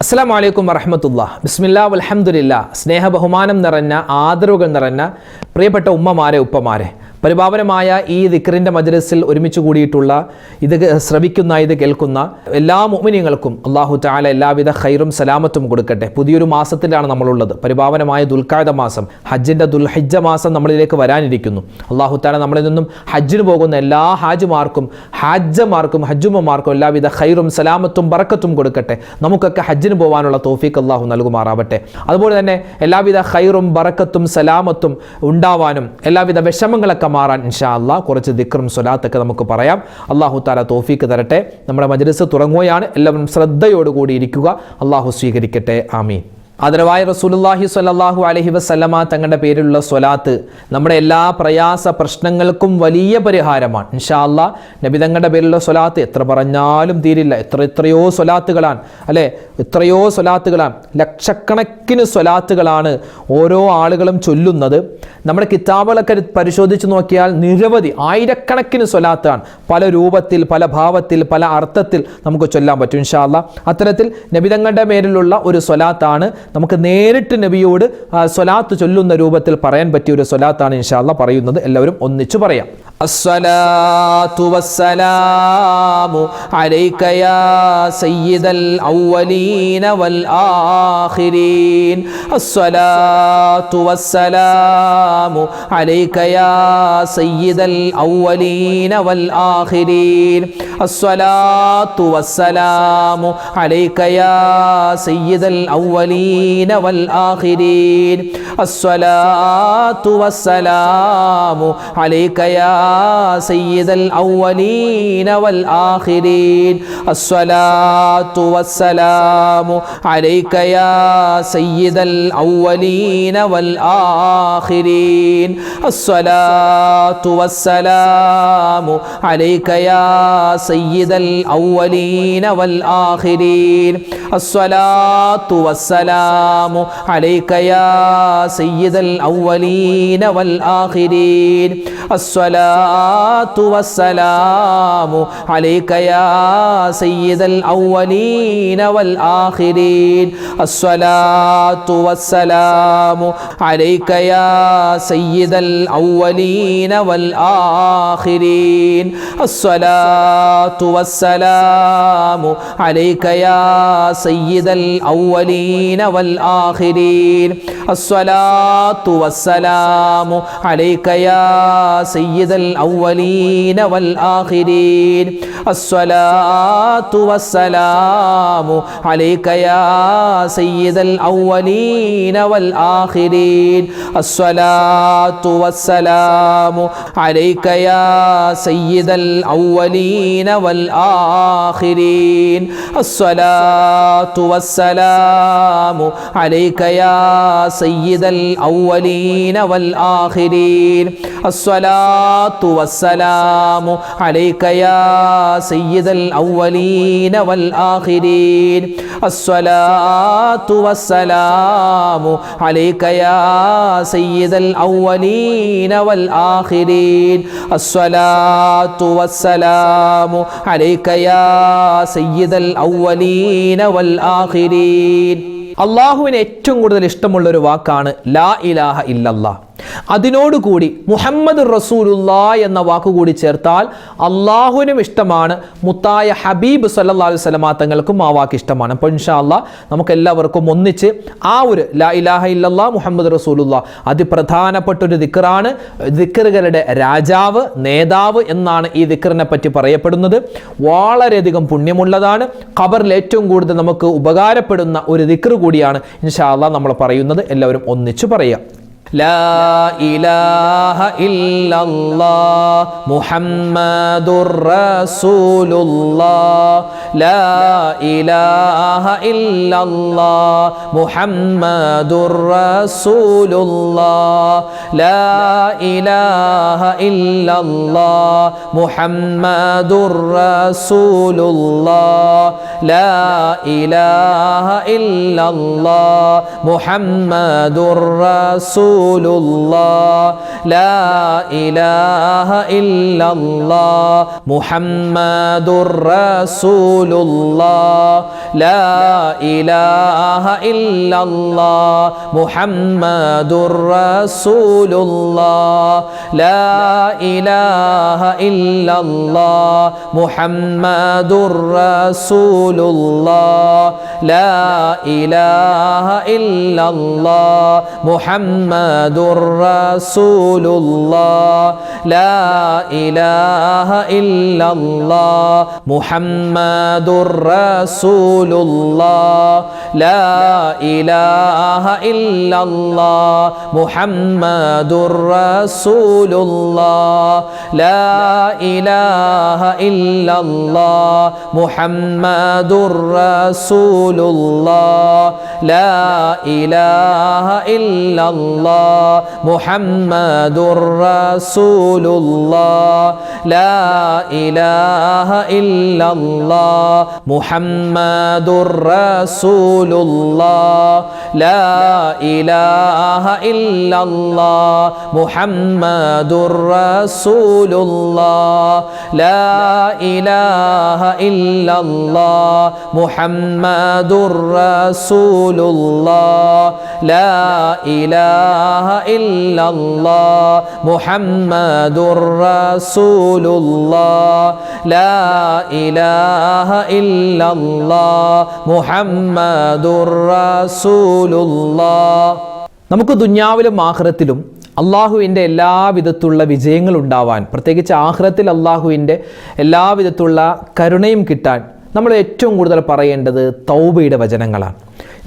അസ്സലാമു അലൈക്കും വറഹ്മത്തുള്ളാഹി. ബിസ്മില്ലാ വൽഹംദുലില്ലാ. സ്നേഹ ബഹുമാനം നിറഞ്ഞ ആദരവുകൾ നിറഞ്ഞ പ്രിയപ്പെട്ട ഉമ്മമാരെ, ഉപ്പമാരെ, പരിപാവനമായ ഈ ദിക്റിൻ്റെ മജ്‌ലിസിൽ ഒരുമിച്ച് കൂടിയിട്ടുള്ള ഇത് ശ്രവിക്കുന്ന, ഇത് കേൾക്കുന്ന എല്ലാ മുഅ്മിനീങ്ങൾക്കും അല്ലാഹു തആല എല്ലാവിധ ഖൈറും സലാമത്തും കൊടുക്കട്ടെ. പുതിയൊരു മാസത്തിലാണ് നമ്മളുള്ളത്. പരിപാവനമായ ദുൽഖഅദ മാസം, ഹജ്ജിൻ്റെ ദുൽഹിജ്ജ മാസം നമ്മളിലേക്ക് വരാനിരിക്കുന്നു. അല്ലാഹു തആല നമ്മളിൽ നിന്നും ഹജ്ജിന് പോകുന്ന എല്ലാ ഹാജിമാർക്കും, ഹജ്ജുമ്മമാർക്കും എല്ലാവിധ ഖൈറും സലാമത്തും ബറക്കത്തും കൊടുക്കട്ടെ. നമുക്കൊക്കെ ഹജ്ജിന് പോകാനുള്ള തൗഫീഖ് അല്ലാഹു നൽകുമാറാവട്ടെ. അതുപോലെ തന്നെ എല്ലാവിധ ഖൈറും ബറക്കത്തും സലാമത്തും ഉണ്ടാവാനും എല്ലാവിധ വിഷമങ്ങളൊക്കെ മാറാൻ ഇൻഷാ അല്ലാഹ് കുറച്ച് ദിക്റും സ്വലാത്തൊക്കെ നമുക്ക് പറയാം. അല്ലാഹു തആല തൗഫീഖ് തരട്ടെ. നമ്മുടെ മജ്‌ലിസ് തുടങ്ങുകയാണ്. എല്ലാവരും ശ്രദ്ധയോടുകൂടി ഇരിക്കുക. അല്ലാഹു സ്വീകരിക്കട്ടെ. ആമീൻ. ആദരവായ റസൂലുള്ളാഹി സ്വല്ലല്ലാഹു അലൈഹി വസല്ലമ തങ്ങളുടെ പേരിലുള്ള സ്വലാത്ത് നമ്മുടെ എല്ലാ പ്രയാസ പ്രശ്നങ്ങൾക്കും വലിയ പരിഹാരമാണ്. ഇൻഷാ അല്ലാഹ് നബി തങ്ങളുടെ പേരിലുള്ള സ്വലാത്ത് എത്ര പറഞ്ഞാലും തീരില്ല. എത്രയോ സ്വലാത്തുകളാണ്, അല്ലേ? എത്രയോ സ്വലാത്തുകളാണ്, ലക്ഷക്കണക്കിന് സ്വലാത്തുകളാണ് ഓരോ ആളുകളും ചൊല്ലുന്നത്. നമ്മുടെ കിതാബുകളൊക്കെ പരിശോധിച്ച് നോക്കിയാൽ നിരവധി ആയിരക്കണക്കിന് സ്വലാത്താണ്. പല രൂപത്തിൽ, പല ഭാവത്തിൽ, പല അർത്ഥത്തിൽ നമുക്ക് ചൊല്ലാൻ പറ്റും. ഇൻഷാ അല്ലാഹ് അത്തരത്തിൽ നബി തങ്ങളുടെ പേരിലുള്ള ഒരു സ്വലാത്താണ്. നമുക്ക് നേരിട്ട് നബിയോട് സ്വലാത്ത് ചൊല്ലുന്ന രൂപത്തിൽ പറയാൻ പറ്റിയ ഒരു സ്വലാത്താണ് ഇൻഷാ അല്ലാഹ് പറയുന്നത്. എല്ലാവരും ഒന്നിച്ചു പറയാം. അസ്സലാത്തു വസ്സലാമു അലൈക യാ സയ്യിദൽ അവ്വലീന വൽ ആഖിരീൻ. അസ്സലാത്തു വസ്സലാമു അലൈക യാ സയ്യിദൽ അവ്വലീന വൽ ആഖിരീൻ. അസ്സലാത്തു വസ്സലാമു അലൈക യാ സയ്യിദൽ അവ്വലീന വൽ ആഖിരീൻ. അസ്സലാത്തു വസ്സലാമു അലൈക യാ സയ്യിദൽ അവ്വലീന വൽ ആഖിരീൻ. അസ്സലാത്തു വസ്സലാമു അലൈക യാ സയ്യിദൽ അവ്വലീന വൽ ആഖിരീൻ. അസ്സലാത്തു വസ്സലാമു അലൈക യാ സയ്യിദൽ അവ്വലീന വൽ ആഖിരീൻ. അസ്സലാത്തു വസ്സലാമു അലൈക യാ സയ്യിദൽ അവ്വലീന വൽ ആഖിരീൻ. അസ്സലാത്തു വസ്സലാമു അലൈക യാ സയ്യിദൽ അവ്വലീന വൽ ആഖിരീൻ. അസ്സലാത്തു വസ്സലാമു അലൈക യാ സയ്യിദൽ അവ്വലീന വൽ ആഖിരീൻ. അസ്സലാത്തു വസ്സലാമു അലൈക യാ സയ്യിദൽ അവ്വലീന വൽ ആഖിരീൻ. അസ്സലാത്തു വസ്സലാമു അലൈക യാ സയ്യിദൽ അവ്വലീന വൽ ആഖിരീൻ. അസ്സലാത്തു വസ്സലാമു അലൈക യാ സയ്യിദൽ അവ്വലീന വൽ ആഖിരീൻ. അസ്സലാത്തു വസ്സലാമു അലൈക യാ സയ്യിദൽ അവ്വലീന വൽ ആഖിരീൻ. അസ്സലാത്തു വസ്സലാമു അലൈക യാ സയ്യിദൽ അവ്വലീന വൽ ആഖിരീൻ. അസ്സലാത്തു വസ്സലാമു അലൈക യാ സയ്യിദൽ അവ്വലീന വൽ ആഖിരീൻ. അസ്സലാത്തു വസ്സലാമു അലൈക യാ സയ്യിദൽ അവ്വലീന വൽ ആഖിരീൻ. അസ്സലാത്തു വസ്സലാമു അലൈക യാ സയ്യിദൽ അവ്വലീന വൽ ആഖിരീൻ. അള്ളാഹുവിന് ഏറ്റവും കൂടുതൽ ഇഷ്ടമുള്ളൊരു വാക്കാണ് ലാ ഇലാഹ ഇല്ലല്ലാഹ്. അതിനോടുകൂടി മുഹമ്മദ് റസൂലുള്ളാഹ് എന്ന വാക്കുകൂടി ചേർത്താൽ അള്ളാഹുവിനും ഇഷ്ടമാണ്, മുത്തായ ഹബീബ് സല്ലല്ലാഹു അലൈഹി വസല്ലമ തങ്ങൾക്കും ആ വാക്ക് ഇഷ്ടമാണ്. അപ്പോൾ ഇൻഷാ അല്ലാഹ് നമുക്ക് എല്ലാവർക്കും ഒന്നിച്ച് ആ ഒരു ലാ ഇലാഹ ഇല്ലല്ലാഹ് മുഹമ്മദ് റസൂലുള്ളാഹ് അതിപ്രധാനപ്പെട്ടൊരു ദിക്റാണ്. ദിക്റുകളുടെ രാജാവ്, നേതാവ് എന്നാണ് ഈ ദിക്റിനെ പറ്റി പറയപ്പെടുന്നത്. വളരെയധികം പുണ്യമുള്ളതാണ്. ഖബറിൽ ഏറ്റവും കൂടുതൽ നമുക്ക് ഉപകാരപ്പെടുന്ന ഒരു ദിക്ർ കൂടിയാണ് ഇൻഷാ അല്ലാഹ് നമ്മൾ പറയുന്നത്. എല്ലാവരും ഒന്നിച്ചു പറയാം. لا إله إلا الله محمد رسول الله. لا إله إلا الله محمد رسول الله. لا إله إلا الله محمد رسول الله. لا إله إلا الله محمد رسول റസൂലുള്ളാഹ് ലാ ഇലാഹ ഇല്ലല്ലാഹ് മുഹമ്മദുർ റസൂലുള്ളാഹ് ലാ ഇലാഹ ഇല്ലല്ലാഹ് മുഹമ്മദുർ റസൂലുള്ളാഹ് ലാ ഇലാഹ ഇല്ലല്ലാഹ് മുഹമ്മദുർ റസൂലുള്ളാഹ് ലാ ഇലാഹ ഇല്ലല്ലാഹ് മുഹമ്മദുർ റസൂലുള്ളാഹ് ലാ ഇലാഹ ഇല്ലല്ലാഹ് മുഹമ്മദുർ റസൂലുള്ളാഹ് ലാ ഇലാഹ ഇല്ലല്ലാഹ് മുഹമ്മദുർ റസൂലുള്ളാഹ് ലാ ഇലാഹ ഇല്ലല്ലാഹ് മുഹമ്മദുർ റസൂലുള്ളാഹ് ലാ ഇലാഹ ഇല്ലല്ലാഹ് മുഹമ്മദുർ റസൂലുള്ളാഹ് ലാ ഇലാഹ ഇല്ലല്ലാഹ് മുഹമ്മദുർ റസൂലുള്ളാഹ് ലാ ഇലാഹ ഇല്ലല്ലാഹ് മുഹമ്മദുർ റസൂലുള്ളാഹ് ലാ ഇലാഹ ഇല്ലല്ലാഹ് മുഹമ്മദുർ റസൂലുള്ളാഹ് ലാ ഇലാഹ ഇല്ലല്ലാഹ് മുഹമ്മദുർ റസൂലുള്ളാഹ് ലാ ഇലാഹ ഇല്ലല്ലാഹ് മുഹമ്മദുർ റസൂലുള്ളാഹ്. നമുക്ക് ദുനിയാവിലും ആഖിറത്തിലും അള്ളാഹുവിൻ്റെ എല്ലാവിധത്തുള്ള വിജയങ്ങൾ ഉണ്ടാവാൻ, പ്രത്യേകിച്ച് ആഖിറത്തിൽ അള്ളാഹുവിൻ്റെ എല്ലാവിധത്തുള്ള കരുണയും കിട്ടാൻ നമ്മൾ ഏറ്റവും കൂടുതൽ പറയേണ്ടത് തൗബയുടെ വചനങ്ങളാണ്.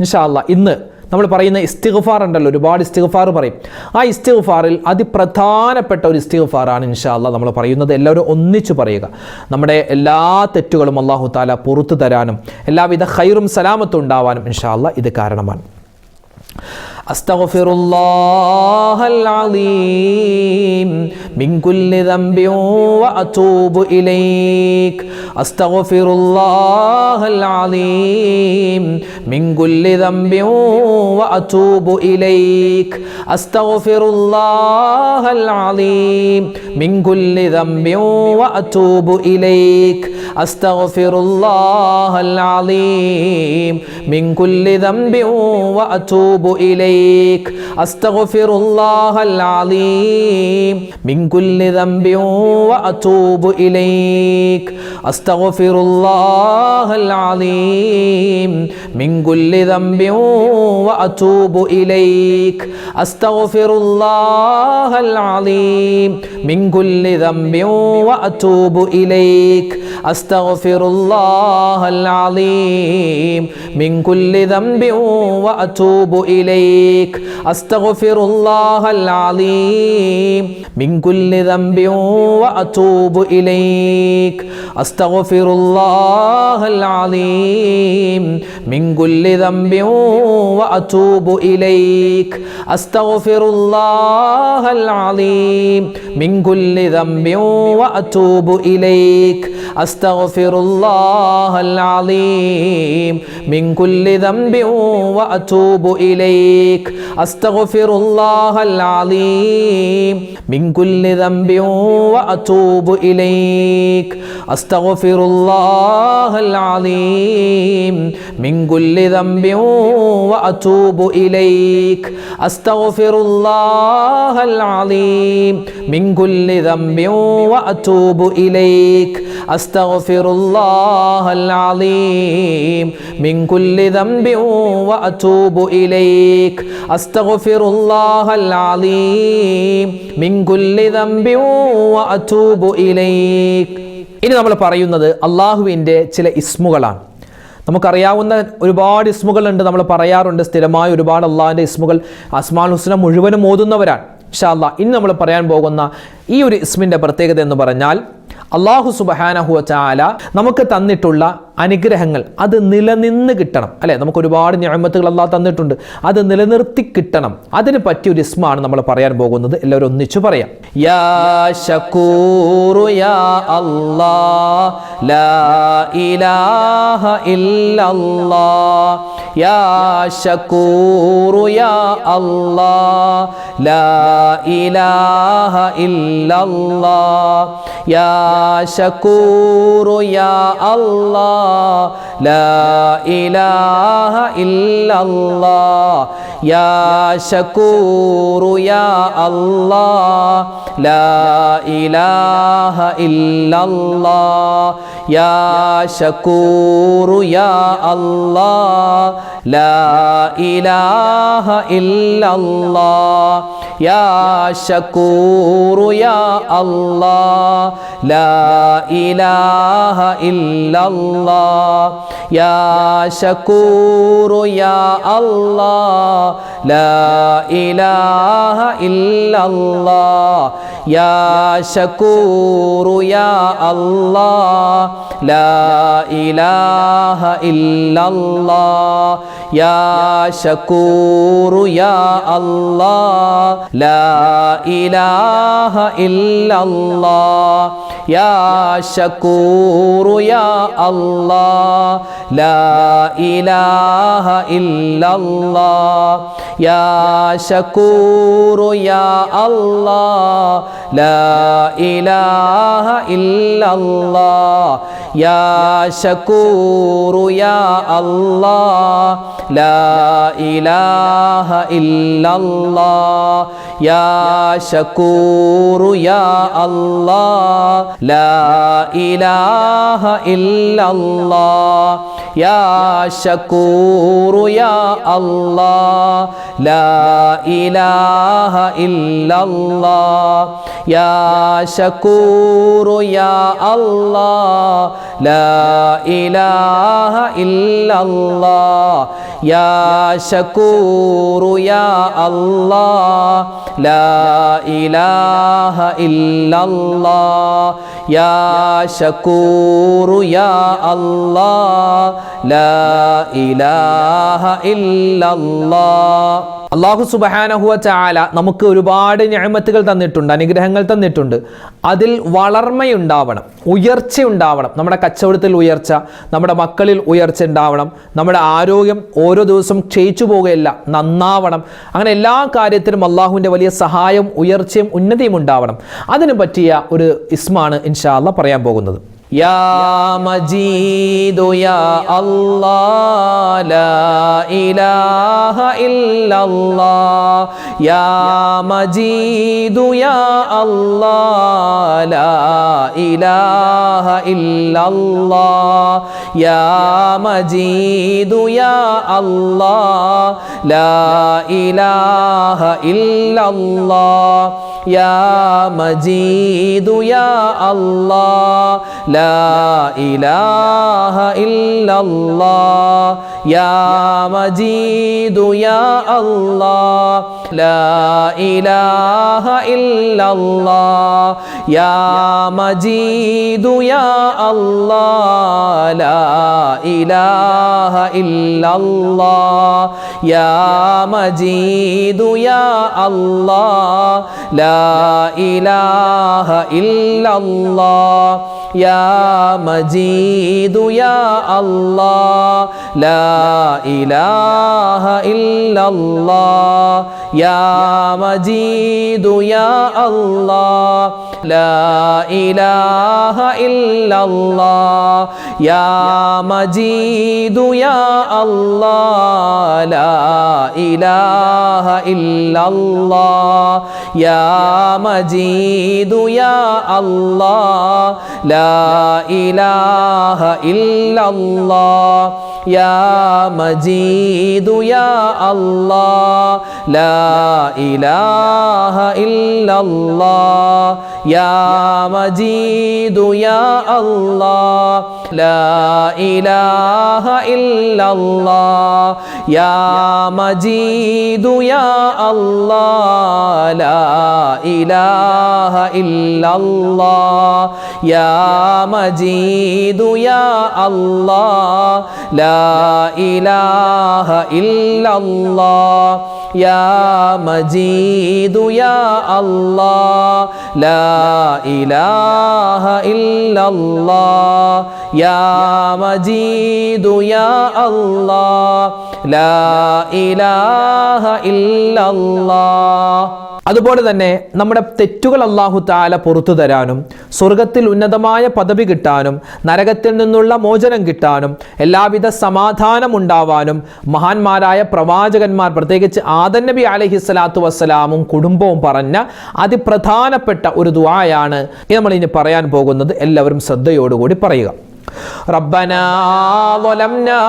ഇൻഷാ അല്ലാഹ് ഇന്ന് നമ്മൾ പറയുന്ന ഇസ്തിഗ്ഫാർ ഉണ്ടല്ലോ, ഒരുപാട് ഇസ്തിഗ്ഫാർ പറയും. ആ ഇസ്തിഗ്ഫാറിൽ അതിപ്രധാനപ്പെട്ട ഒരു ഇസ്തിഗ്ഫാറാണ് ഇൻഷാ അല്ലാഹ് നമ്മൾ പറയുന്നത്. എല്ലാവരും ഒന്നിച്ചു പറയുക. നമ്മുടെ എല്ലാ തെറ്റുകളും അല്ലാഹു തആല പുറത്തു തരാനും എല്ലാവിധ ഖൈറും സലാമത്തും ഉണ്ടാവാനും ഇൻഷാ അല്ലാഹ് ഇത് കാരണമാണ്. അസ്തഗ്ഫിറുല്ലാഹൽ അലീം മിൻ കുല്ലി ദംബിൻ വഅതൂബു ഇലൈക്. അസ്തഗ്ഫിറുല്ലാഹൽ അലീം മിൻ കുല്ലി ദംബിൻ വഅതൂബു ഇലൈക്. അസ്തഗ്ഫിറുല്ലാഹൽ അലീം മിൻ കുല്ലി ദംബിൻ വഅതൂബു ഇലൈക്. അസ്തഗ്ഫിറുല്ലാഹൽ അലീം മിൻ കുല്ലി ദംബിൻ വഅതൂബു ഇലൈക്. അസ്തഗ്ഫിറുല്ലാഹൽ അലീം മിൻ കുല്ലി ദംബിൻ വഅതൂബു ഇലൈക്. അസ്തഗ്ഫിറുല്ലാഹൽ അലീം മിൻ കുല്ലി ദംബിൻ വഅതൂബു ഇലൈക്. അസ്തഗ്ഫിറുല്ലാഹൽ അലീം മിൻ കുല്ലി ദംബിൻ വഅതൂബു ഇലൈക്. അസ്തഗ്ഫിറുല്ലാഹൽ അലീം മിൻ കുല്ലി ദംബിൻ വഅതൂബു ഇലൈക്. അസ്തഗ്ഫിറുല്ലാഹൽ അലീം മിൻ കുല്ലി ദംബിൻ വഅതൂബു ഇലൈക്. അസ്തഗ്ഫിറുല്ലാഹൽ അലീം മിൻ കുല്ലി ദംബിൻ വഅതൂബു ഇലൈക്. അസ്തഗ്ഫിറുല്ലാഹൽ അലീം മിൻ കുല്ലി ദംബിൻ വഅതൂബു ഇലൈക്. അസ്തഗ്ഫിറുല്ലാഹൽ അലീം മിൻ കുല്ലി ദംബിൻ വഅതൂബു ഇലൈക്. അസ്തഗ്ഫിറുല്ലാഹൽ അലീം മിൻ കുല്ലി ദംബിൻ വഅതൂബു ഇലൈക്. അസ്തഗ്ഫിറുല്ലാഹൽ അലീം മിൻ കുല്ലി ദംബിൻ വഅതൂബു ഇലൈക്. അസ്തഗ്ഫിറുല്ലാഹൽ അലീം മിൻ കുല്ലി ദംബിൻ വഅതൂബു ഇലൈക്. അസ്തഗ്ഫിറുല്ലാഹൽ അലീം മിൻ കുല്ലി ദംബിൻ വഅതൂബു ഇലൈക്. അസ്തഗ്ഫിറുല്ലാഹൽ അലീം മിൻ കുല്ലി ദംബിൻ വഅതൂബു ഇലൈക്. ഇനി നമ്മൾ പറയുന്നത് അള്ളാഹുവിൻ്റെ ചില ഇസ്മുകളാണ്. നമുക്കറിയാവുന്ന ഒരുപാട് ഇസ്മുകളുണ്ട്, നമ്മൾ പറയാറുണ്ട് സ്ഥിരമായി ഒരുപാട് അള്ളാഹിൻ്റെ ഇസ്മുകൾ. അസ്മാഉൽ ഹുസ്ന മുഴുവനും ഓതുന്നവരാണ്. ഇൻഷാ അല്ലാഹ് ഇന്ന് നമ്മൾ പറയാൻ പോകുന്ന ഈ ഒരു ഇസ്മിൻ്റെ പ്രത്യേകത എന്ന് പറഞ്ഞാൽ അള്ളാഹു സുബ്ഹാനഹു വ തആല നമുക്ക് തന്നിട്ടുള്ള അനുഗ്രഹങ്ങൾ അത് നിലനിന്ന് കിട്ടണം, അല്ലേ? നമുക്ക് ഒരുപാട് നിഅമത്തുകൾ അല്ലാഹ് തന്നിട്ടുണ്ട്, അത് നിലനിർത്തി കിട്ടണം. അതിന് പറ്റിയൊരു ഇസ്മാണ് നമ്മൾ പറയാൻ പോകുന്നത്. എല്ലാവരും ഒന്നിച്ചു പറയാം. യാ ശകൂറു യാ അല്ലാഹ് ലാ ഇലാഹ ഇല്ലല്ലാഹ്. യാ ശകൂറു യാ അല്ലാഹ് ലാ ഇലാഹ ഇല്ലല്ലാഹ്. യാ ശകൂറു യാ അല്ലാഹ് ലാ ഇലാഹ ഇല്ലല്ലാഹ്. യാ ശകൂറു യാ അല്ലാഹ് ലാ ഇലാഹ ഇല്ലല്ലാഹ്. യാ ശകൂറു യാ അല്ലാഹ് ലാ ഇലാഹ ഇല്ലല്ലാഹ്. യാ ശകൂറു യാ അല്ലാഹ് ലാ ഇലാഹ ഇല്ലല്ലാഹ്. യാ ശകൂറു യാ അല്ലാഹ് ലാ ഇലാഹ ഇല്ലല്ലാഹ്. യാ ശകൂറു യാ അല്ലാഹ് ലാ ഇലാഹ ഇല്ലല്ലാഹ്. യാ ശകൂറു യാ അല്ലാഹ് ലാ ഇലാഹ ഇല്ലല്ലാഹ്. യാ ശകൂറു യാ അല്ലാഹ് ലാ ഇലാഹ ഇല്ലല്ലാഹ്. യാ ശകൂറു യാ അല്ലാഹ് ലാ ഇലാഹ ഇല്ലല്ലാഹ്. യാ ശകൂറു യാ അല്ലാഹ് ലാ ഇലാഹ ഇല്ലല്ലാഹ്. യാ ശകൂറു യാ അല്ലാഹ് ലാ ഇലാഹ ഇല്ലല്ലാഹ്. യാ ശകൂറു യാ അല്ലാഹ് ലാ ഇലാഹ ഇല്ലല്ലാഹ്. യാ ശകൂറു യാ അല്ലാഹ് ലാ ഇലാഹ ഇല്ലല്ലാഹ്. യാ ശകൂറു യാ അല്ലാഹ് ലാ ഇലാഹ ഇല്ലല്ലാഹ്. യാ ശകൂറു യാ അല്ലാഹ് ലാ ഇലാഹ ഇല്ലല്ലാഹ്. അല്ലാഹു സുബ്ഹാനഹു വ തആല നമുക്ക് ഒരുപാട് നിഅമത്തുകൾ തന്നിട്ടുണ്ട്, അനുഗ്രഹങ്ങൾ തന്നിട്ടുണ്ട്. അതിൽ വളർമ്മയുണ്ടാവണം, ഉയർച്ചയുണ്ടാവണം. നമ്മുടെ കച്ചവടത്തിൽ ഉയർച്ച, നമ്മുടെ മക്കളിൽ ഉയർച്ച ഉണ്ടാവണം, നമ്മുടെ ആരോഗ്യം ഓരോ ദിവസം ക്ഷയിച്ചു പോകുകയല്ല, നന്നാവണം. അങ്ങനെ എല്ലാ കാര്യത്തിലും അള്ളാഹുവിൻ്റെ വലിയ സഹായം, ഉയർച്ചയും ഉന്നതിയും ഉണ്ടാവണം. അതിന് പറ്റിയ ഒരു ഇസ്മാണ് ഇൻഷാ അല്ലാഹ് പറയാൻ പോകുന്നത്. യാ മജീദു യാ അല്ലാഹ് ലാ ഇലാഹ ഇല്ലല്ലാഹ്. യാ മജീദു യാ അല്ലാഹ് ലാ ഇലാഹ ഇല്ലല്ലാഹ്. യാ മജീദു യാ അല്ലാഹ് ലാ ഇലാഹ ഇല്ലല്ലാഹ്. യാ മജീദു യാ അല്ലാഹ് ലാ ഇലാഹ ഇല്ലല്ലാഹ്. യാ മജീദു യാ അല്ലാഹ് ലാ ഇലാഹ ഇല്ലല്ലാഹ്. യാ മജീദു യാ അല്ലാഹ് ലാ ഇലാഹ ഇല്ലല്ലാഹ്. യാ മജീദു യാ അല്ലാഹ് ലാ ഇലാഹ ഇല്ലല്ലാഹ്. യാ മജീദു യാ അല്ലാഹ് ലാ ഇലാഹ ഇല്ലല്ലാഹ്. യാ മജീദു യാ അല്ലാഹ് ലാ ഇലാഹ ഇല്ലല്ലാഹ്. യാ മജീദു യാ അല്ലാഹ് ലാ ഇലാഹ ഇല്ലല്ലാഹ്. യാ മജീദു യാ അല്ലാഹ് ലാ ഇലാഹ ഇല്ലല്ലാഹ്. യാ മജീദു യാ അല്ലാഹ് ലാ ഇലാഹ ഇല്ലല്ലാഹ്. യാ മജീദു യാ അല്ലാഹ് ലാ ഇലാഹ ഇല്ലല്ലാഹ്. യാ യാ മജീദു യാ അല്ലാഹ് ലാ ഇലാഹ ഇല്ലല്ലാഹ് യാ മജീദു യാ അല്ലാഹ് ലാ ഇലാഹ ഇല്ലല്ലാഹ് യാ മജീദു യാ അല്ലാഹ് ലാ ഇലാഹ ഇല്ലല്ലാഹ് യാ മജീദു യാ അല്ലാഹ് ലാ ഇലാഹ ഇല്ലല്ലാഹ്. അതുപോലെ തന്നെ നമ്മുടെ തെറ്റുകൾ അല്ലാഹു തആല പുറത്തു തരാനും സ്വർഗത്തിൽ ഉന്നതമായ പദവി കിട്ടാനും നരകത്തിൽ നിന്നുള്ള മോചനം കിട്ടാനും എല്ലാവിധ സമാധാനം ഉണ്ടാവാനും മഹാന്മാരായ പ്രവാചകന്മാർ പ്രത്യേകിച്ച് ആദം നബി അലൈഹിസ്സലാത്തു വസ്സലാമും കുടുംബവും പറഞ്ഞ അതിപ്രധാനപ്പെട്ട ഒരു ദുആയാണ് നമ്മൾ ഇനി പറയാൻ പോകുന്നത്. എല്ലാവരും ശ്രദ്ധയോടുകൂടി പറയുക. ربنا ظلمنا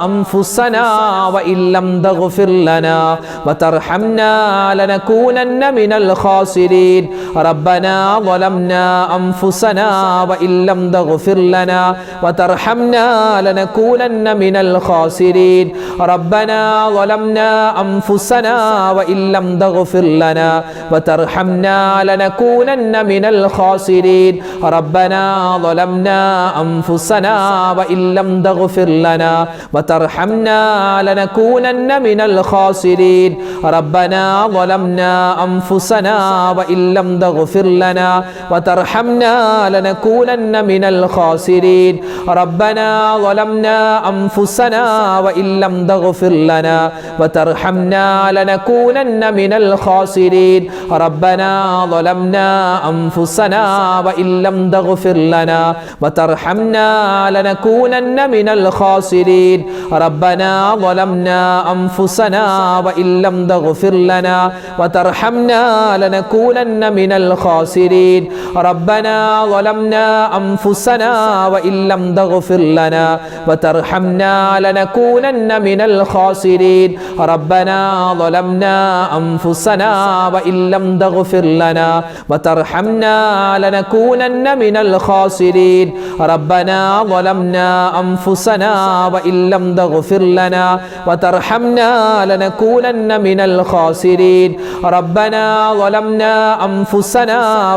أنفسنا وإن لم تغفر لنا وترحمنا لنكونن من الخاسرين ربنا ظلمنا أنفسنا وإن لم تغفر لنا وترحمنا لنكونن من الخاسرين ربنا ظلمنا أنفسنا وإن لم تغفر لنا وترحمنا لنكونن من الخاسرين ربنا ظلمنا أنفسنا وإن لم تغفر لنا وترحمنا لنكونن من الخاسرين ربنا ظلمنا أنفسنا وإن لم تغفر لنا وترحمنا لنكونن من الخاسرين ربنا ظلمنا أنفسنا وإن لم تغفر لنا وترحمنا لنكونن من الخاسرين ربنا ظلمنا أنفسنا وإن لم تغفر لنا وترحمنا لنكونن من الخاسرين ربنا ظلمنا أنفسنا وإن لم تغفر لنا وترحمنا لنكونن من الخاسرين ربنا ظلمنا أنفسنا وإن لم تغفر لنا وترحمنا لنكونن من الخاسرين ربنا ظلمنا أنفسنا وإن لم تغفر لنا وترحمنا لنكونن من الخاسرين ربنا ظلمنا أنفسنا وإن لم تغفر لنا وترحمنا لنكونن من الخاسرين ربنا ظلمنا أنفسنا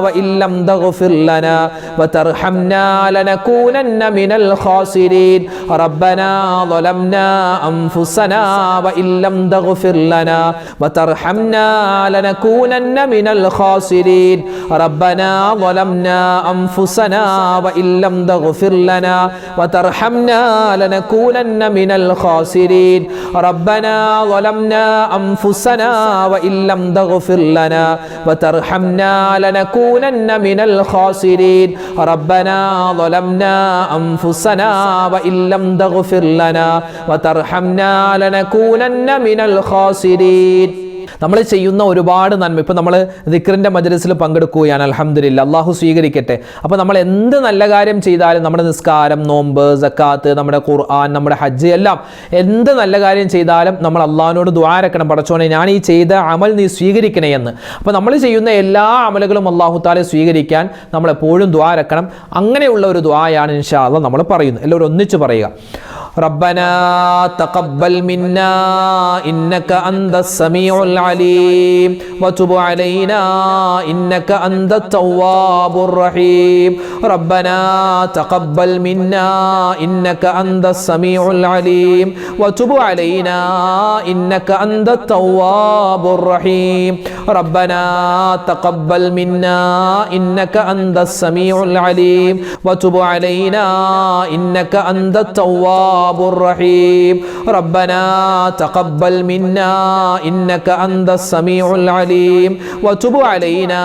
وإن لم تغفر لنا وترحمنا لنكونن من الخاسرين ربنا ظلمنا أنفسنا وإن لم تغفر لنا وترحمنا لنكونن من الخاسرين ربنا ظلمنا أنفسنا وإن لم تغفر لنا وترحمنا لنكونن من الخاسرين ربنا ظلمنا أنفسنا وإن لم تغفر لنا وترحمنا لنكونن من الخاسرين ربنا ظلمنا أنفسنا وإن لم تغفر لنا وترحمنا لنكونن من الخاسرين. നമ്മൾ ചെയ്യുന്ന ഒരുപാട് നന്മ, ഇപ്പോൾ നമ്മൾ ദിക്റിൻ്റെ മജ്‌ലിസിൽ പങ്കെടുക്കുകയാണ്, അൽഹംദുലില്ലാ, അള്ളാഹു സ്വീകരിക്കട്ടെ. അപ്പോൾ നമ്മൾ എന്ത് നല്ല കാര്യം ചെയ്താലും, നമ്മുടെ നിസ്കാരം, നോമ്പ്, സക്കാത്ത്, നമ്മുടെ ഖുർആൻ, നമ്മുടെ ഹജ്ജ്, എല്ലാം എന്ത് നല്ല കാര്യം ചെയ്താലും നമ്മൾ അള്ളാഹിനോട് ദുആ ഇറക്കണം, പടച്ചോനെ ഞാൻ ഈ ചെയ്ത അമൽ നീ സ്വീകരിക്കണേ എന്ന്. അപ്പോൾ നമ്മൾ ചെയ്യുന്ന എല്ലാ അമലുകളും അള്ളാഹു തആല സ്വീകരിക്കാൻ നമ്മൾ എപ്പോഴും ദുആ ഇറക്കണം. അങ്ങനെയുള്ള ഒരു ദുആയാണ് ഇൻഷാ അല്ലാഹ് നമ്മൾ പറയുന്നത്. എല്ലാവരും ഒന്നിച്ച് പറയുക. ربنا تقبل منا إنك أنت السميع العليم وتب علينا إنك أنت التواب الرحيم ربنا تقبل منا إنك أنت السميع العليم وتب علينا إنك أنت التواب الرحيم ربنا تقبل منا إنك أنت السميع العليم وتب علينا إنك أنت التواب الرحيم ربنا تقبل منا إنك أنت السميع العليم وتب علينا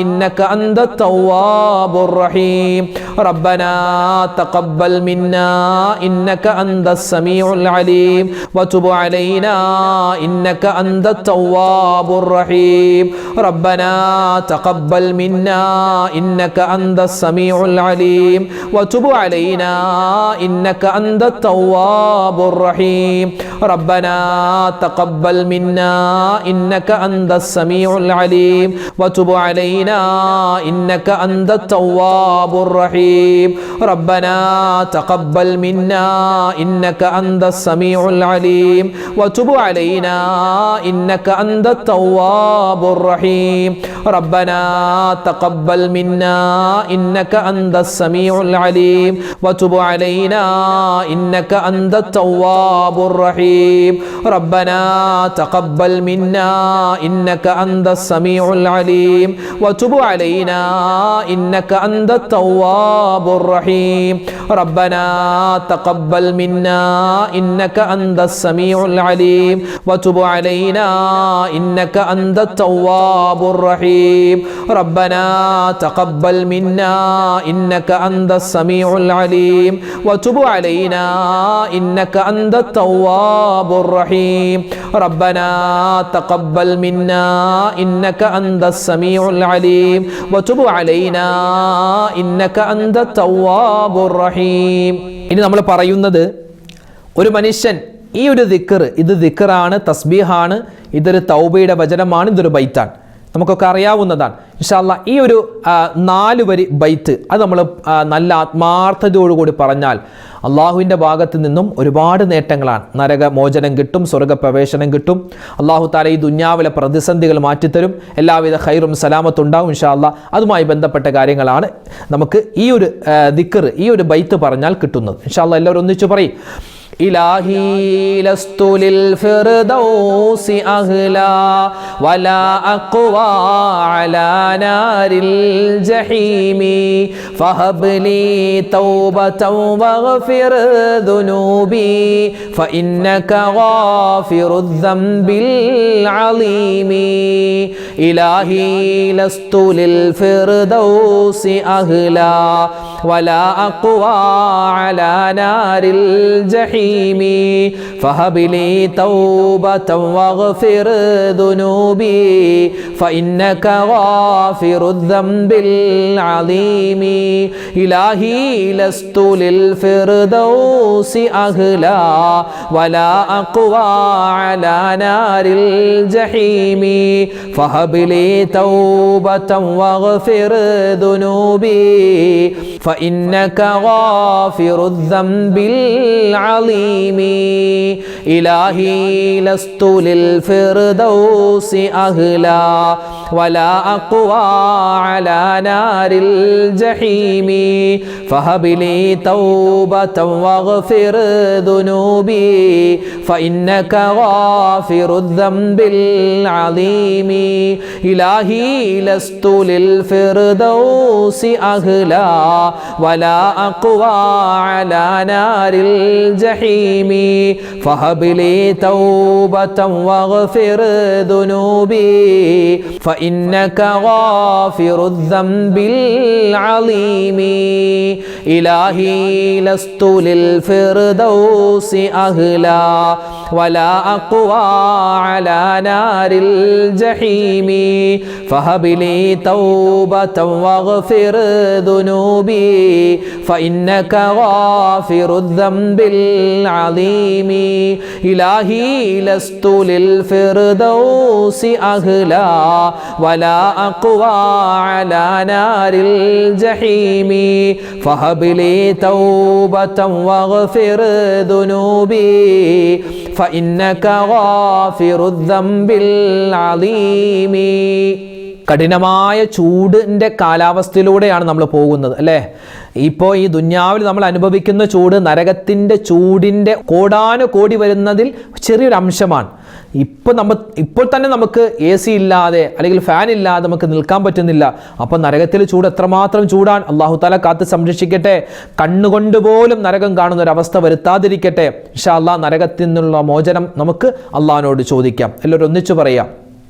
إنك أنت التواب الرحيم ربنا تقبل منا إنك أنت السميع العليم وتب علينا إنك أنت التواب الرحيم ربنا تقبل منا إنك أنت السميع العليم وتب علينا إنك أنت التواب الرحيم ربنا تقبل منا إنك أنت السميع العليم وتب علينا إنك أنت التواب الرحيم ربنا تقبل منا إنك أنت السميع العليم وتب علينا إنك أنت التواب الرحيم ربنا تقبل منا إنك أنت السميع العليم وتب علينا إنك أنت التواب الرحيم ربنا تقبل منا إنك أنت السميع العليم وتب علينا إنك أنت التواب الرحيم ربنا تقبل منا إنك أنت السميع العليم وتب علينا إنك أنت التواب الرحيم ربنا تقبل منا إنك أنت السميع العليم وتب علينا إنك أنت التواب الرحيم ربنا تقبل منا إنك أنت السميع العليم وتب علينا إنك أنت التواب الرحيم ഇനി നമ്മൾ പറയുന്നത് ഒരു മനുഷ്യൻ ഈ ഒരു ദിക്ർ, ഇത് ദിക്റാണ്, തസ്ബീഹാണ്, ഇതൊരു തൗബയുടെ വചനമാണ്, ഇതൊരു ബൈത്താണ്, നമുക്കൊക്കെ അറിയാവുന്നതാണ്. ഇൻഷാ അല്ലാഹ് ഈ ഒരു 4 വരി ബൈത്ത് അത് നമ്മൾ നല്ല ആത്മാർത്ഥതയോടുകൂടി പറഞ്ഞാൽ അള്ളാഹുവിൻ്റെ ഭാഗത്ത് നിന്നും ഒരുപാട് നേട്ടങ്ങളാണ്. നരകമോചനം കിട്ടും, സ്വർഗ്ഗപ്രവേശനം കിട്ടും, അള്ളാഹു താല ഈ ദുന്യാവിലെ പ്രതിസന്ധികൾ മാറ്റിത്തരും, എല്ലാവിധ ഖൈറും സലാമത്തും ഉണ്ടാവും ഇൻഷാ അല്ലാഹ്. അതുമായി ബന്ധപ്പെട്ട കാര്യങ്ങളാണ് നമുക്ക് ഈ ഒരു ദിക്ർ, ഈ ഒരു ബൈത്ത് പറഞ്ഞാൽ കിട്ടുന്നത്. ഇൻഷാ അല്ലാഹ് എല്ലാവരും ഒന്നിച്ചു പറയും. إلهي لست للفردوس أهلا ولا أقوى على نار الجحيم فهب لي توبة واغفر ذنوبي فإنك غافر الذنب العظيم إلهي لست للفردوس أهلا ولا أقوى على نار الجحيم فهب لي توبة واغفر ذنوبي فإنك غافر الذنب العظيم إلهي لست للفردوس أهلا ولا أقوى على نار الجحيم فهب لي توبة واغفر ذنوبي فإنك غافر الذنب العظيم إلهي لست للفردوس أهلا ولا أقوى على نار الجحيم فهب لي توبة واغفر ذنوبي فإنك غافر الذنب العظيم إلهي لست للفردوس أهلا ولا أقوى على نار الجحيم فهب لي توبة واغفر ذنوبي فإنك غافر الذنب العظيم إلهي لست للفردوس أهلا ولا أقوى على نار الجحيم فهب لي توبة واغفر ذنوبي فإنك غافر الذنب العظيم إلهي لست للفردوس أهلا ولا أقوى على نار الجحيم فهب لي توبة واغفر ذنوبي فإنك غافر الذنب العظيم. കഠിനമായ ചൂടിൻ്റെ കാലാവസ്ഥയിലൂടെയാണ് നമ്മൾ പോകുന്നത് അല്ലേ? ഇപ്പോൾ ഈ ദുന്യാവിൽ നമ്മൾ അനുഭവിക്കുന്ന ചൂട് നരകത്തിൻ്റെ ചൂടിൻ്റെ കോടാനുകോടി വരുന്നതിൽ ചെറിയൊരു അംശമാണ്. ഇപ്പോൾ തന്നെ നമുക്ക് AC ഇല്ലാതെ അല്ലെങ്കിൽ ഫാൻ ഇല്ലാതെ നമുക്ക് നിൽക്കാൻ പറ്റുന്നില്ല. അപ്പോൾ നരകത്തിലെ ചൂട് എത്രമാത്രം ചൂടാണ്. അള്ളാഹു താല കാത്ത് സംരക്ഷിക്കട്ടെ. കണ്ണുകൊണ്ട് പോലും നരകം കാണുന്ന ഒരു അവസ്ഥ വരുത്താതിരിക്കട്ടെ. ഇൻഷാ അല്ലാഹ് നരകത്തിൽ നിന്നുള്ള മോചനം നമുക്ക് അള്ളാഹിനോട് ചോദിക്കാം. എല്ലാവരും ഒന്നിച്ചു പറയാം.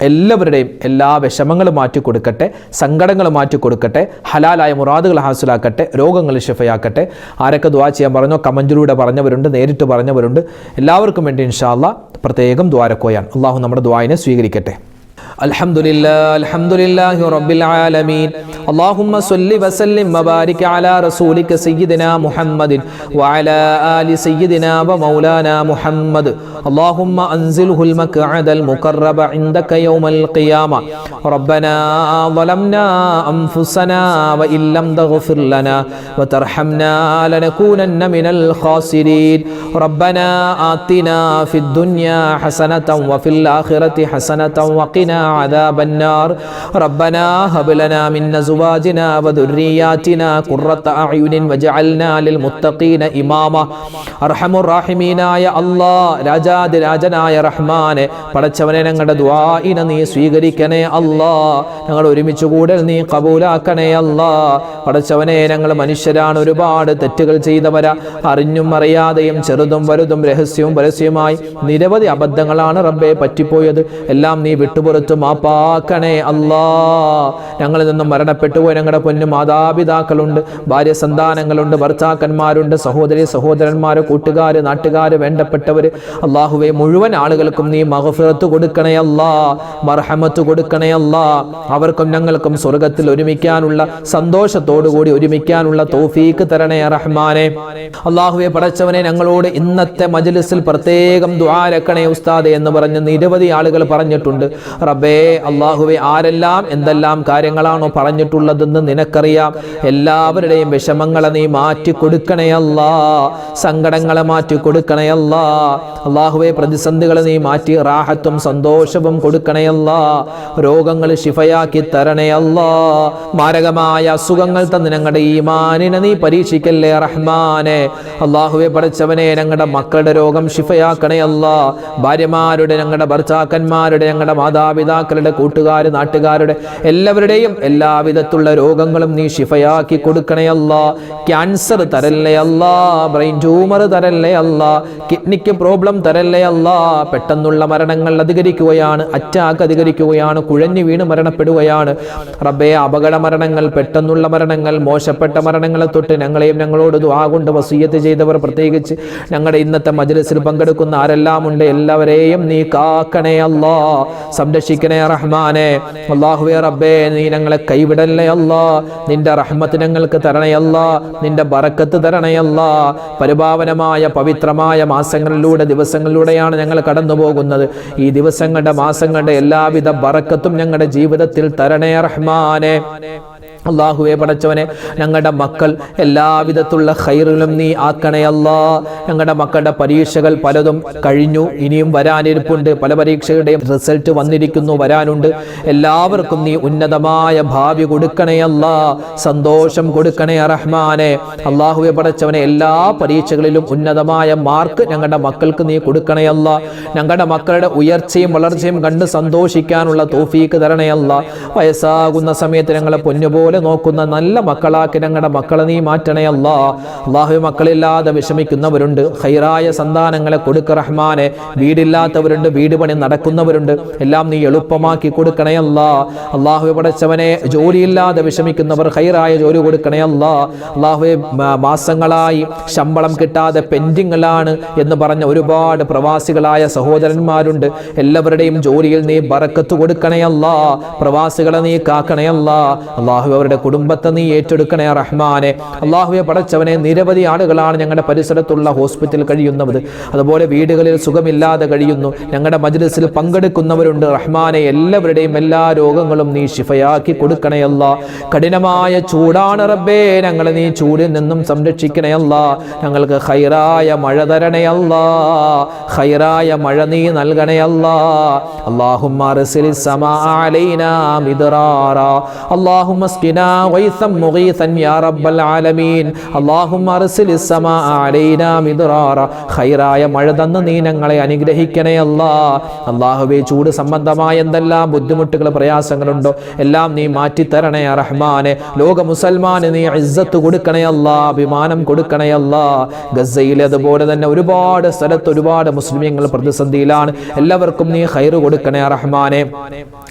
എല്ലാവരുടെയും എല്ലാ വിഷമങ്ങളും മാറ്റിക്കൊടുക്കട്ടെ, സങ്കടങ്ങൾ മാറ്റിക്കൊടുക്കട്ടെ, ഹലാലായ മുറാദുകൾ ഹാസിലാക്കട്ടെ, രോഗങ്ങൾ ശിഫയാക്കട്ടെ. ആരൊക്കെ ദുആ ചെയ്യാൻ പറഞ്ഞോ, കമന്റിലൂടെ പറഞ്ഞവരുണ്ട്, നേരിട്ട് പറഞ്ഞവരുണ്ട്, എല്ലാവർക്കും വേണ്ടി ഇൻഷാ അല്ലാഹ് പ്രത്യേകം ദ്വാരക്കോയാണ്. അള്ളാഹു നമ്മുടെ ദുആയിനെ സ്വീകരിക്കട്ടെ. അൽഹംദുലില്ലാഹി റബ്ബിൽ ആലമീൻ. اللهم صل وسلم وبارك على رسولك سيدنا محمد وعلى آل سيدنا ومولانا محمد. اللهم أنزله المقعد المقرب عندك يوم القيامة. ربنا ظلمنا أنفسنا وإن لم تغفر لنا وترحمنا لنكونن من الخاسرين. ربنا آتنا في الدنيا حسنة وفي الآخرة حسنة وقنا عذاب النار. ربنا هب لنا من أزواجنا وذرياتنا قرة أعين واجعلنا للمتقين إماما. أرحم الراحمين يا الله. രാജനായ റഹ്മാനെ, പടച്ചവനെ, ഞങ്ങളുടെ ദുആഇനെ നീ സ്വീകരിക്കണേ അല്ലാ. ഞങ്ങൾ ഒരുമിച്ച് കൂടൽ നീ കബൂലാക്കണേ അല്ലാ. പടച്ചവനെ, ഞങ്ങൾ മനുഷ്യരാണ്, ഒരുപാട് തെറ്റുകൾ ചെയ്തവരാ, അറിഞ്ഞും അറിയാതെയും ചെറുതും വലുതും രഹസ്യവും പരസ്യമായി നിരവധി അബദ്ധങ്ങളാണ് റബ്ബേ പറ്റിപ്പോയത്. എല്ലാം നീ വിട്ടുപുറത്ത് മാപ്പാക്കണേ അല്ലാ. ഞങ്ങളിൽ നിന്നും മരണപ്പെട്ടു പോയ ഞങ്ങളുടെ പൊന്നു മാതാപിതാക്കളുണ്ട്, ഭാര്യ സന്താനങ്ങളുണ്ട്, ഭർത്താക്കന്മാരുണ്ട്, സഹോദരി സഹോദരന്മാര്, കൂട്ടുകാര്, നാട്ടുകാര്, വേണ്ടപ്പെട്ടവര്, അല്ലാഹുവേ മുഴുവൻ ആളുകൾക്കും നീ മഗ്ഫിറത്ത് കൊടുക്കണേ അല്ലാ, മർഹമത്ത് കൊടുക്കണേ അല്ലാ. അവർക്കും ഞങ്ങൾക്കും സ്വർഗത്തിൽ ഒരുമിക്കാനുള്ള, സന്തോഷത്തോടുകൂടി ഒരുമിക്കാനുള്ള തൗഫീക്ക് തരണേ റഹ്മാനെ. അല്ലാഹുവേ പടച്ചവനെ, ഞങ്ങളോട് ഇന്നത്തെ മജ്ലിസിൽ പ്രത്യേകം ദുആ രക്കണേ ഉസ്താദേ എന്ന് പറഞ്ഞ് നിരവധി ആളുകൾ പറഞ്ഞിട്ടുണ്ട്. റബ്ബേ അല്ലാഹുവേ, ആരെല്ലാം എന്തെല്ലാം കാര്യങ്ങളാണോ പറഞ്ഞിട്ടുള്ളതെന്ന് നിനക്കറിയാം. എല്ലാവരുടെയും വിഷമങ്ങളെ നീ മാറ്റി കൊടുക്കണേ അല്ലാ, സങ്കടങ്ങളെ മാറ്റി കൊടുക്കണേ അല്ലാ. അല്ലാഹുവേ, പ്രതിസന്ധികളെ നീ മാറ്റി റാഹത്തും സന്തോഷവും കൊടുക്കണേ അല്ലാ. രോഗങ്ങൾ ശിഫയാക്കി തരണേ അല്ലാ. മാരകമായ അസുഖങ്ങൾ തന്ന് ഞങ്ങളുടെ ഈമാനിനെ നീ പരീക്ഷിക്കല്ലേ റഹ്മാനെ. അല്ലാഹുവേ പടച്ചവനെ, ഞങ്ങളുടെ മക്കളുടെ രോഗം ശിഫയാക്കണേ അല്ലാ. ഭാര്യമാരുടെ, ഞങ്ങളുടെ ഭർത്താക്കന്മാരുടെ, ഞങ്ങളുടെ മാതാപിതാക്കളുടെ, കൂട്ടുകാര്, നാട്ടുകാരുടെ എല്ലാവരുടെയും എല്ലാവിധത്തുള്ള രോഗങ്ങളും നീ ശിഫയാക്കി കൊടുക്കണേ അല്ലാ. ക്യാൻസർ തരല്ലേ അല്ലാ, ബ്രെയിൻ ട്യൂമർ തരല്ലേ അല്ലാ, കിഡ്നിക്ക് പ്രോബ്ലം തരല്ലേ അല്ലാ. പെട്ടെന്നുള്ള മരണങ്ങൾ അധികരിക്കുകയാണ്, അറ്റാക്ക് അധികരിക്കുകയാണ്, കുഴഞ്ഞു വീണ് മരണപ്പെടുകയാണ് റബ്ബേ. അപകട മരണങ്ങൾ, പെട്ടെന്നുള്ള മരണങ്ങൾ, മോശപ്പെട്ട മരണങ്ങളെ തൊട്ട് ഞങ്ങളെയും ഞങ്ങളോട് ദുആ കൊണ്ട് വസിയ്യത്ത് ചെയ്തവർ, പ്രത്യേകിച്ച് ഞങ്ങളുടെ ഇന്നത്തെ മജ്ലിസിൽ പങ്കെടുക്കുന്ന ആരെല്ലാം ഉണ്ട്, എല്ലാവരെയും നീ കാക്കണേ അല്ലാ, സംരക്ഷിക്കണേ റഹ്മാനെ. അല്ലാഹുവേ റബ്ബേ, നീ ഞങ്ങളെ കൈവിടല്ലേ അല്ലാ. നിന്റെ റഹ്മത്ത് ഞങ്ങൾക്ക് തരണേ അല്ലാ, നിന്റെ ബറക്കത്ത് തരണേ അല്ലാ. പരിപാവനമായ പവിത്രമായ മാസങ്ങളിലൂടെ, ദിവസങ്ങളിലൂടെയാണ് ഞങ്ങൾ കടന്നു പോകുന്നത്. ഈ ദിവസങ്ങളുടെ, മാസങ്ങളുടെ എല്ലാവിധ ബറക്കത്തും ഞങ്ങളുടെ ജീവിതത്തിൽ തരണേ റഹ്മാനെ. അല്ലാഹുവേ പടച്ചവനെ, ഞങ്ങളുടെ മക്കൾ എല്ലാവിധത്തുള്ള ഖൈറിലും നീ ആക്കണേ അല്ലാ. ഞങ്ങളുടെ മക്കളുടെ പരീക്ഷകൾ പലതും കഴിഞ്ഞു, ഇനിയും വരാനിരിപ്പുണ്ട്. പല പരീക്ഷകളുടെയും റിസൾട്ട് വന്നിരിക്കുന്നു, വരാനുണ്ട്. എല്ലാവർക്കും നീ ഉന്നതമായ ഭാവി കൊടുക്കണേ അല്ലാ, സന്തോഷം കൊടുക്കണേ റഹ്മാനെ. അല്ലാഹുവേ പടച്ചവനെ, എല്ലാ പരീക്ഷകളിലും ഉന്നതമായ മാർക്ക് ഞങ്ങളുടെ മക്കൾക്ക് നീ കൊടുക്കണേ അല്ലാ. ഞങ്ങളുടെ മക്കളുടെ ഉയർച്ചയും വളർച്ചയും കണ്ട് സന്തോഷിക്കാനുള്ള തൗഫീക്ക് തരണേ അല്ലാ. വയസ്സാകുന്ന സമയത്ത് ഞങ്ങളെ പൊന്നുപോലെ നോക്കുന്ന നല്ല മക്കളാക്കി ഞങ്ങളുടെ മക്കളെ നീ മാറ്റണേ അല്ലാ. അല്ലാഹു, മക്കളില്ലാതെ വിഷമിക്കുന്നവരുണ്ട്, ഖൈറായ സന്താനങ്ങളെ കൊടുക്ക റഹ്മാനെ. വീടില്ലാത്തവരുണ്ട്, വീട് പണി നടക്കുന്നവരുണ്ട്, എല്ലാം നീ എളുപ്പമാക്കി കൊടുക്കണേ അല്ലാ. അല്ലാഹു പടച്ചവനെ, ജോലിയില്ലാതെ വിഷമിക്കുന്നവർ ഖൈറായ ജോലി കൊടുക്കണേ അല്ലാ. അല്ലാഹു, മാസങ്ങളായി ശമ്പളം കിട്ടാതെ പെൻഡിങ്ങിലാണ് എന്ന് പറഞ്ഞ ഒരുപാട് പ്രവാസികളായ സഹോദരന്മാരുണ്ട്. എല്ലാവരുടെയും ജോലിയിൽ നീ ബറക്കത്ത് കൊടുക്കണേ അല്ലാ. പ്രവാസികളെ നീ കാക്കണേ അല്ലാ. അല്ലാഹു, അവരുടെ കുടുംബത്തെ നീ ഏറ്റെടുക്കണേ റഹ്മാനെ. അല്ലാഹുവേ പടച്ചവനെ, നിരവധി ആളുകളാണ് ഞങ്ങളുടെ പരിസരത്തുള്ള ഹോസ്പിറ്റലിൽ കഴിയുന്നത്, അതുപോലെ വീടുകളിൽ സുഖമില്ലാതെ കഴിയുന്നു. ഞങ്ങളുടെ മജ്ലിസിൽ പങ്കെടുക്കുന്നവരുണ്ട് റഹ്മാനെ. എല്ലാവരുടെയും എല്ലാ രോഗങ്ങളും നീ ശിഫയാക്കി കൊടുക്കണേ അല്ലാ. കഠിനമായ ചൂടാണ് റബ്ബേ, ഞങ്ങളെ നീ ചൂടിൽ നിന്നും സംരക്ഷിക്കണേ അല്ലാ. ഞങ്ങൾക്ക് ഖൈറായ മഴ തരണേ അല്ലാ, ഖൈറായ മഴ നീ നൽകണേ അല്ലാ. അല്ലാഹുമ്മ അർസിലിസ് സമാഅ അലൈനാ മിദ്റാറാ. അല്ലാഹുമ്മ വസ്ഖിനാ ഗൈസൻ മുഗീസൻ യാ റബ്ബൽ ആലമീൻ അല്ലാഹുമ്മ അർസിലിസ് സമാഅ അലൈനാ മിദ്റാറ ഖൈറായ മഴ തന്ന് നീ ഞങ്ങളെ അനുഗ്രഹിക്കണേ അല്ലാഹ്. അല്ലാഹുവേ ചൂട് സംബന്ധമായ എന്തെല്ലാം ബുദ്ധിമുട്ടുകൾ പ്രയാസങ്ങളുണ്ടോ എല്ലാം നീ മാറ്റിത്തരണേ റഹ്മാനെ. ലോക മുസൽമാന് നീ ഇസ്സത്ത് കൊടുക്കണേ അല്ലാഹ്, അഭിമാനം കൊടുക്കണേ അല്ലാഹ്. ഗസയിൽ അതുപോലെ തന്നെ ഒരുപാട് സ്ഥലത്ത് ഒരുപാട് മുസ്ലിമീങ്ങൾ പ്രതിസന്ധിയിലാണ്. എല്ലാവർക്കും നീ ഖൈറ് കൊടുക്കണേ റഹ്മാനെ.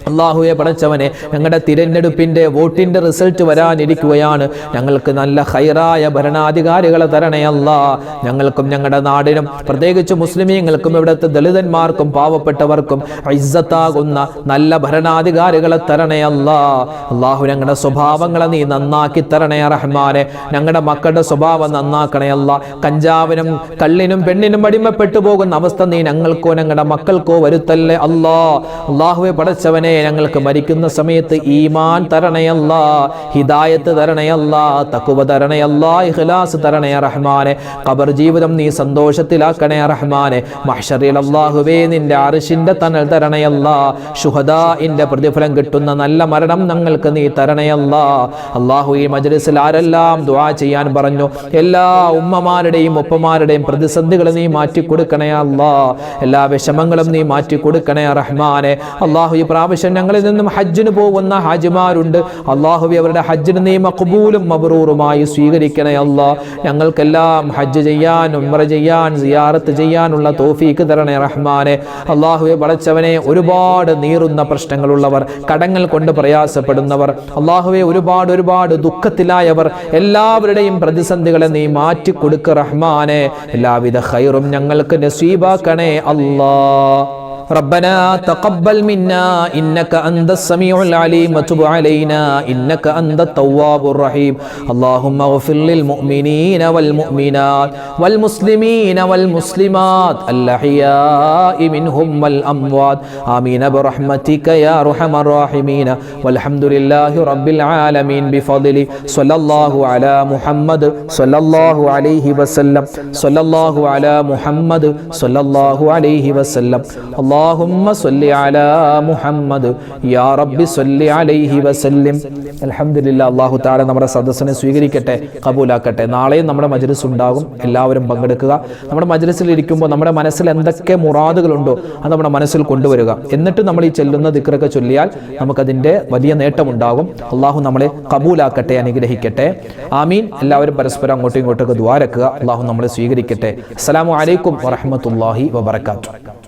അല്ലാഹുവേ പടച്ചവനെ, ഞങ്ങളുടെ തിരഞ്ഞെടുപ്പിന്റെ വോട്ടിന്റെ റിസൾട്ട് വരാനിരിക്കുകയാണ്. ഞങ്ങൾക്ക് നല്ല ഖൈറായ ഭരണാധികാരികളെ തരണേ അല്ലാഹ്. ഞങ്ങൾക്കും ഞങ്ങളുടെ നാടിനും പ്രത്യേകിച്ച് മുസ്ലിമീങ്ങൾക്കും ഇവിടുത്തെ ദളിതന്മാർക്കും പാവപ്പെട്ടവർക്കും ഇസ്സത്താകുന്ന നല്ല ഭരണാധികാരികളെ തരണേ അല്ലാഹ്. അല്ലാഹു ഞങ്ങളുടെ സ്വഭാവങ്ങളെ നീ നന്നാക്കി തരണേ റഹ്മാനെ. ഞങ്ങളുടെ മക്കളുടെ സ്വഭാവം നന്നാക്കണേ അല്ലാഹ്. കഞ്ചാവിനും കള്ളിനും പെണ്ണിനും അടിമപ്പെട്ടു പോകുന്ന അവസ്ഥ നീ ഞങ്ങൾക്കോ ഞങ്ങളുടെ മക്കൾക്കോ വരുത്തല്ലേ അല്ലാഹ്. അല്ലാഹുവേ പടച്ചവനെ, ഞങ്ങൾക്ക് മരിക്കുന്ന സമയത്ത് ഈമാൻ തരണേ അല്ലാഹ്, ഹിദായത്ത് തരണേ അല്ലാഹ്, തഖ്വ തരണേ അല്ലാഹ്, ഇഖ്ലാസ് തരണേ റഹ്മാനെ. ഖബർ ജീവിതം നീ സന്തോഷത്തിലാക്കണേ റഹ്മാനെ. മഹ്ശറിൽ അല്ലാഹുവേ നിന്റെ അർശിന്റെ തണൽ തരണേ അല്ലാഹ്. ശുഹദാഇന്റെ പ്രതിഫലം കിട്ടുന്ന നല്ല മരണം ഞങ്ങൾക്ക് നീ തരണേ അല്ലാഹ്. അല്ലാഹു ഈ മജ്ലിസിൽ ആരെല്ലാം ദുആ ചെയ്യാൻ പറഞ്ഞു എല്ലാ ഉമ്മമാരുടെയും ഉപ്പമാരുടെയും പ്രതിസന്ധികൾ നീ മാറ്റി കൊടുക്കണേ അല്ലാഹ്. എല്ലാ വിഷമങ്ങളും നീ മാറ്റി കൊടുക്കണേ റഹ്മാനെ. അല്ലാഹു ഈ പ്രാവശ്യം ഞങ്ങളിൽ നിന്നും ഹജ്ജിന് പോകുന്ന ഹാജിമാരുണ്ട്. അല്ലാഹുവേ അവരുടെ ഹജ്ജിന് നീ മഖ്ബൂലും മബ്റൂറുമായി സ്വീകരിക്കണേ അല്ലാഹ്. ഞങ്ങൾക്കെല്ലാം ഹജ്ജ് ചെയ്യാൻ ഉംറ ചെയ്യാൻ സിയാറത്ത് ചെയ്യാനുള്ള തൗഫീക്ക് തരണേ റഹ്മാനെ. അല്ലാഹുവേ പടച്ചവനെ, ഒരുപാട് നീറുന്ന പ്രശ്നങ്ങളുള്ളവർ, കടങ്ങൾ കൊണ്ട് പ്രയാസപ്പെടുന്നവർ, അല്ലാഹുവേ ഒരുപാട് ദുഃഖത്തിലായവർ എല്ലാവരുടെയും പ്രതിസന്ധികളെ നീ മാറ്റി കൊടുക്ക റഹ്മാനെ. എല്ലാവിധ ഖൈറും ഞങ്ങൾക്ക് നസീബാക്കണേ അല്ലാഹ്. ربنا تقبل منا إنك أنت السميع العليم وتب علينا إنك أنت التواب الرحيم. اللهم اغفر للمؤمنين والمؤمنات والمسلمين والمسلمات الأحياء منهم والأموات آمين برحمتك يا أرحم الراحمين. والحمد لله رب العالمين بفضله. صلى الله على محمد صلى الله عليه وسلم. صلى الله على محمد صلى الله عليه وسلم. اللهم صل على محمد يا رب صل عليه وسلم. അൽഹംദുലില്ലാ. അല്ലാഹു തആല നമ്മുടെ സദസ്സിനെ സ്വീകരിക്കട്ടെ, കബൂലാക്കട്ടെ. നാളെയും നമ്മുടെ മജ്ലിസ് ഉണ്ടാകും, എല്ലാവരും പങ്കെടുക്കുക. നമ്മുടെ മജ്ലിസിൽ ഇരിക്കുമ്പോൾ നമ്മുടെ മനസ്സിൽ എന്തൊക്കെ മുറാദുകളുണ്ടോ അത് നമ്മുടെ മനസ്സിൽ കൊണ്ടുവരിക. എന്നിട്ട് നമ്മൾ ഈ ചെല്ലുന്ന ദിക്റൊക്കെ ചൊല്ലിയാൽ നമുക്കതിൻ്റെ വലിയ നേട്ടമുണ്ടാകും. അല്ലാഹു നമ്മളെ കബൂലാക്കട്ടെ, അനുഗ്രഹിക്കട്ടെ. ആമീൻ. എല്ലാവരും പരസ്പരം അങ്ങോട്ടും ഇങ്ങോട്ടൊക്കെ ദുആ രക്കുക. അല്ലാഹു നമ്മളെ സ്വീകരിക്കട്ടെ. അസ്സലാമു അലൈക്കും വറഹ്മത്തുള്ളാഹി വബറകാതുഹു.